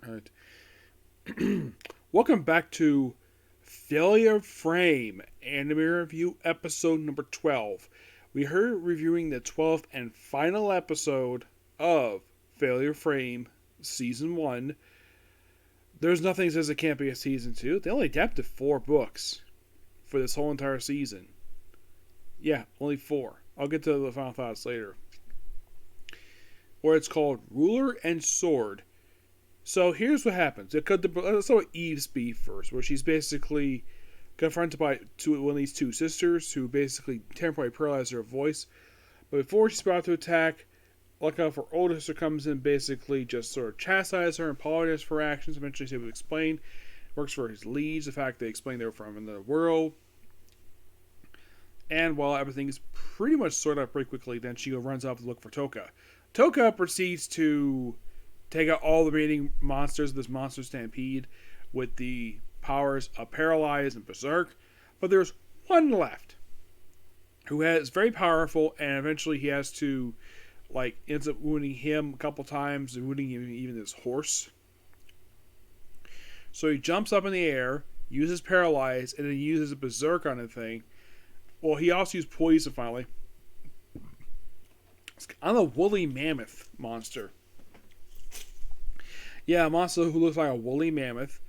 All right. Welcome back to Failure Frame Anime Review episode number 12. We are reviewing the 12th and final episode of Failure Frame Season 1. There's nothing that says it can't be a Season 2. They only adapted 4 books for this whole entire season. Yeah, only 4. I'll get to the final thoughts later. Where it's called Ruler and Sword. So here's what happens. Let's start with Eve's beef first, where she's basically confronted by one of these two sisters who basically temporarily paralyze her voice. But before she's about to attack, like how her older sister comes in, basically just sort of chastises her and apologizes for her actions. Eventually, she's able to explain. Works for his leads, the fact they explain they're from another world. And while everything is pretty much sorted out pretty quickly, then she runs off to look for Toka. Toka proceeds to take out all the remaining monsters of this monster stampede with the powers of Paralyze and Berserk. But there's one left who is very powerful, and eventually he has to, ends up wounding him a couple times and wounding even his horse. So he jumps up in the air, uses Paralyze, and then uses a Berserk on the thing. Well, he also used Poison finally. On a woolly mammoth monster. Yeah, a monster who looks like a woolly mammoth.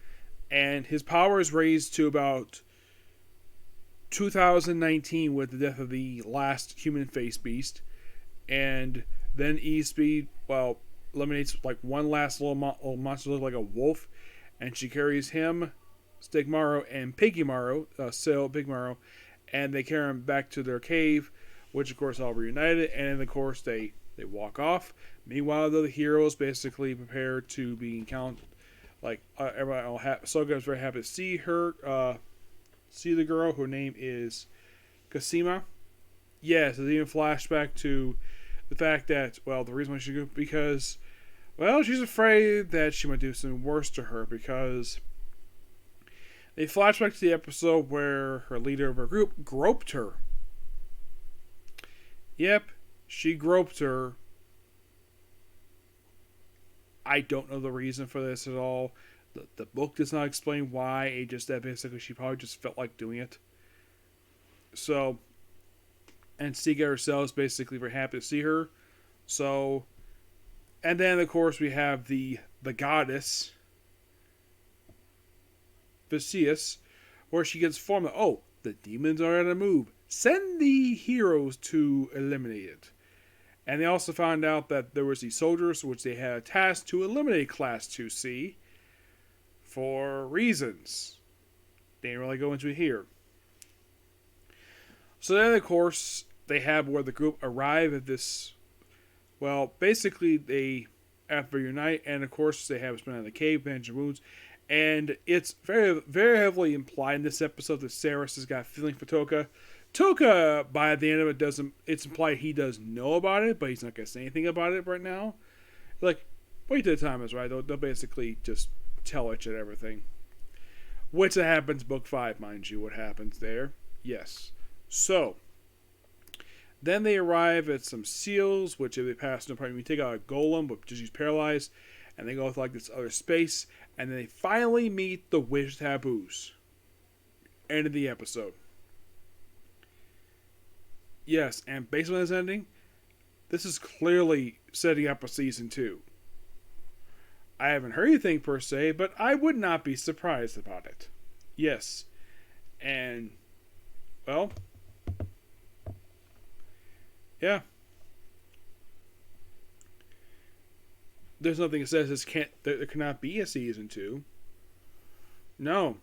And his power is raised to about 2019 with the death of the last human face beast. And then E-Speed, eliminates one last little monster look like a wolf. And she carries him, Stigmaro, and Pigmaro, Pigmaro. And they carry him back to their cave, which of course all reunited. And of course they walk off. Meanwhile, the heroes basically prepare to be encountered. Everybody, Soga is very happy to see her, see the girl. Her name is Kasima. Yes, there's even flashback to the fact that, the reason why she goes, because, she's afraid that she might do something worse to her, because they flashback to the episode where her leader of her group groped her. Yep, she groped her. I don't know the reason for this at all. The book does not explain why. It just that basically she probably just felt like doing it. So, and Sega herself is basically very happy to see her. So, and then of course we have the goddess, Viscius, where she gets formed. Oh, the demons are on the move. Send the heroes to eliminate it. And they also found out that there was these soldiers which they had a task to eliminate Class 2C for reasons. They didn't really go into it here. So then, of course, they have where the group arrive at this. Basically, they after unite, and of course, they have spent in the cave, bandaging wounds. And it's very, very heavily implied in this episode that Saris has got a feeling for Toka. Toka, by the end of it, it's implied he does know about it, but he's not going to say anything about it right now. Wait till the time is right. They'll basically just tell each and everything. Which happens book 5, mind you, what happens there. Yes. So, then they arrive at some seals, which if they pass no problem, we take out a golem, but just use Paralyze, and they go to this other space, and then they finally meet the Wish Taboos. End of the episode. Yes, and based on this ending, this is clearly setting up a season 2. I haven't heard anything per se, but I would not be surprised about it. Yes. And, yeah. There's nothing that says there cannot be a season 2. No.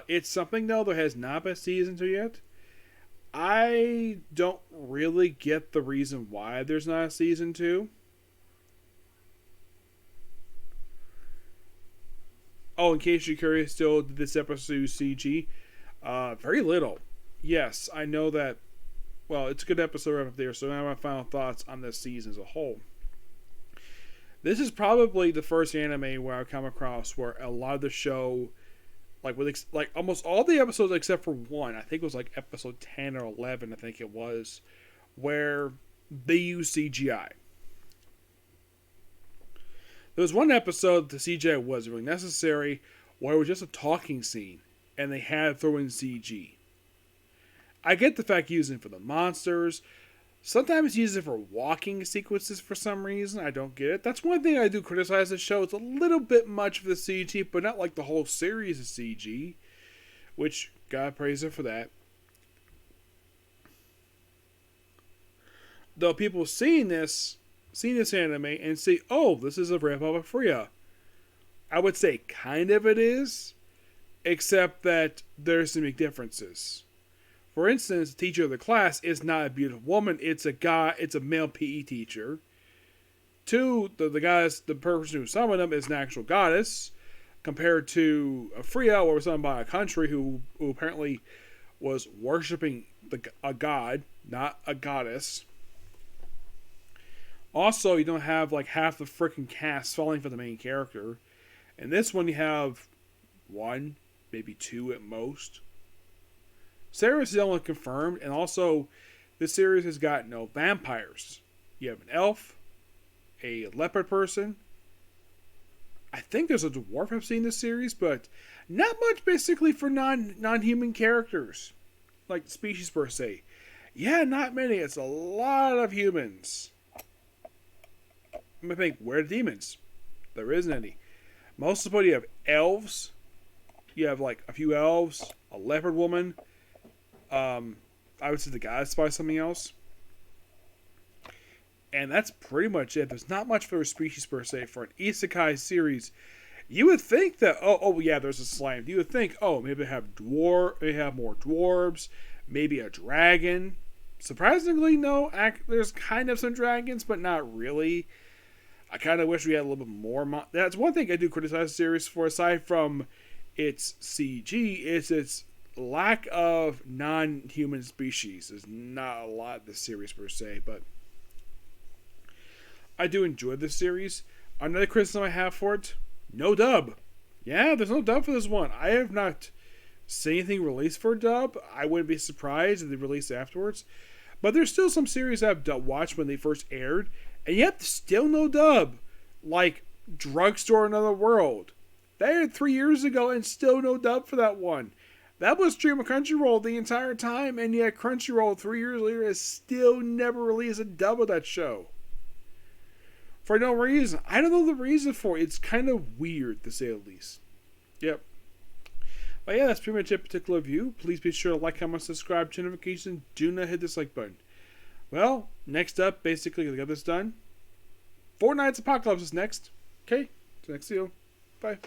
It's something, though, that has not been season 2 yet. I don't really get the reason why there's not a season 2. Oh, in case you're curious, still, did this episode CG? Very little. Yes, I know that. It's a good episode right up there, so now my final thoughts on this season as a whole. This is probably the first anime where I've come across where a lot of the show, with almost all the episodes except for one, I think it was episode 10 or 11, I think it was, where they use CGI. There was one episode the CGI was really necessary where it was just a talking scene and they had to throw in CG. I get the fact using it for the monsters. Sometimes use it for walking sequences for some reason. I don't get it. That's one thing I do criticize the show. It's a little bit much for the CG, but not like the whole series is CG. Which, God praise it for that. Though people seeing this anime and see, oh, this is a rip-off of Freya. I would say kind of it is, except that there's some big differences. For instance, the teacher of the class is not a beautiful woman. It's a male PE teacher. Two, the person who summoned him is an actual goddess, compared to Freya, or summoned by a country who apparently was worshipping a god, not a goddess. Also, you don't have like half the freaking cast falling for the main character. In this one, you have one, maybe two at most. Sarah's the only confirmed, and also, this series has got no vampires. You have an elf, a leopard person. I think there's a dwarf I've seen in this series, but not much basically for non-human characters, like species per se. Yeah, not many. It's a lot of humans. I'm gonna think, where are the demons? There isn't any. Most of the time you have elves. You have like a few elves, a leopard woman. I would say the goddess by something else. And that's pretty much it. There's not much for a species per se. For an isekai series, you would think that, oh yeah, there's a slime. You would think, oh, maybe they have more dwarves, maybe a dragon. Surprisingly, no. There's kind of some dragons, but not really. I kind of wish we had a little bit more. That's one thing I do criticize the series for, aside from its CG, is its lack of non-human species. There's not a lot of this series per se, but I do enjoy this series. Another criticism I have for it, no dub. Yeah, there's no dub for this one. I have not seen anything released for dub. I wouldn't be surprised if they release afterwards. But there's still some series I've watched when they first aired, and yet still no dub. Like Drugstore Another World. That aired 3 years ago and still no dub for that one. That was streamed on Crunchyroll the entire time, and yet Crunchyroll 3 years later has still never released a dub of that show. For no reason. I don't know the reason for it. It's kind of weird, to say the least. Yep. But yeah, that's pretty much it, particular review. Please be sure to like, comment, subscribe, turn notifications. Do not hit this like button. Well, next up, basically, to get this done, Fortnite's Apocalypse is next. Okay, so next video. Bye.